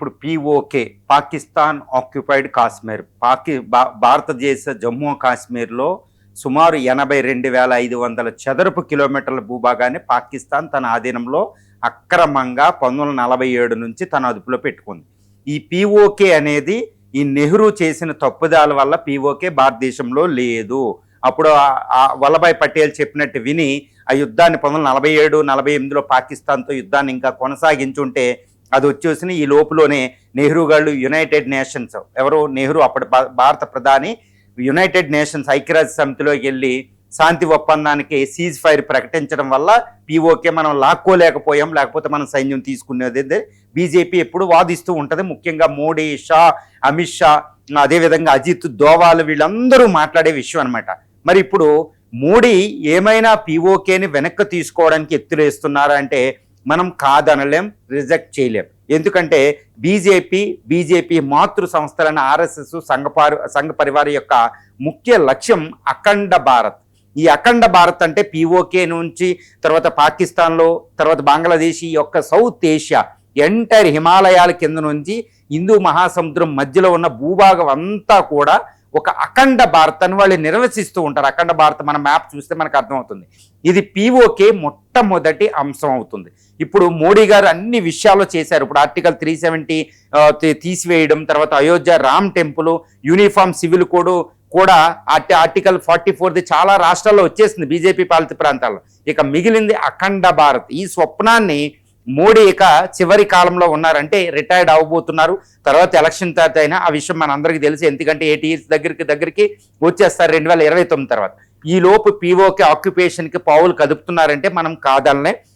ఇప్పుడు PoK Pakistan occupied Kashmir భారతదేశ జమ్మూ కాశ్మీర్లో సుమారు 82,500 చదరపు కిలోమీటర్ల భూభాగాన్ని పాకిస్తాన్ తన ఆధీనంలో అక్రమంగా 1947 నుంచి తన అదుపులో పెట్టుకుంది. ఈ పీఓకే అనేది ఈ నెహ్రూ చేసిన తప్పుదాల వల్ల పీఓకే భారతదేశంలో లేదు. అప్పుడు వల్లభాయ్ పటేల్ చెప్పినట్టు విని ఆ యుద్ధాన్ని 1947-48లో పాకిస్తాన్తో యుద్ధాన్ని ఇంకా కొనసాగించుంటే అది వచ్చేసిన ఈ లోపులోనే నెహ్రూ గారు యునైటెడ్ నేషన్స్ నెహ్రూ అప్పటి భారత ప్రధాని యునైటెడ్ నేషన్స్ ఐక్యరాజ్య సమితిలోకి వెళ్ళి శాంతి ఒప్పందానికి సీజ్ ఫైర్ ప్రకటించడం వల్ల పీఓకే మనం లాక్కోలేకపోయాం, లేకపోతే మనం సైన్యం తీసుకునేది బీజేపీ ఎప్పుడు వాదిస్తూ ఉంటుంది. ముఖ్యంగా మోడీ, షా, అమిత్ షా, అదేవిధంగా అజిత్ దోవాల్ వీళ్ళందరూ మాట్లాడే విషయం అనమాట. మరి ఇప్పుడు మోడీ ఏమైనా పీఓకేని వెనక్కి తీసుకోవడానికి ఎత్తులేస్తున్నారా అంటే మనం కాదనలేం, రిజెక్ట్ చేయలేం. ఎందుకంటే బీజేపీ మాతృ సంస్థలైన ఆర్ఎస్ఎస్, సంఘ పరివార యొక్క ముఖ్య లక్ష్యం అఖండ భారత్. ఈ అఖండ భారత్ అంటే పీఓకే నుంచి తర్వాత పాకిస్తాన్లో తర్వాత బంగ్లాదేశ్ ఈ యొక్క సౌత్ ఏషియా ఎంటైర్ హిమాలయాల కింద నుంచి హిందూ మహాసముద్రం మధ్యలో ఉన్న భూభాగం అంతా కూడా ఒక అఖండ భారత్ అని వాళ్ళు నిర్వచిస్తూ ఉంటారు. అఖండ భారత్ మన మ్యాప్ చూస్తే మనకు అర్థమవుతుంది. ఇది పీఓకే మొట్టమొదటి అంశం అవుతుంది. ఇప్పుడు మోడీ గారు అన్ని విషయాలు చేశారు. ఇప్పుడు ఆర్టికల్ 370 తీసివేయడం, తర్వాత Ayodhya Ram temple, uniform civil code కూడా ఆర్టికల్ 44 చాలా రాష్ట్రాల్లో వచ్చేసింది బీజేపీ పాలిత ప్రాంతాల్లో. ఇక మిగిలింది అఖండ భారత్. ఈ స్వప్నాన్ని మోడీ ఇక చివరి కాలంలో ఉన్నారంటే రిటైర్డ్ అవ్వబోతున్నారు. తర్వాత ఎలక్షన్ తర్వాత అయినా ఆ విషయం మనందరికీ తెలుసు. ఎందుకంటే 8 years దగ్గరికి వచ్చేస్తారు 2029 తర్వాత. ఈ లోపు పీఓకే ఆక్యుపేషన్కి పావులు కదుపుతున్నారంటే మనం కాదలనే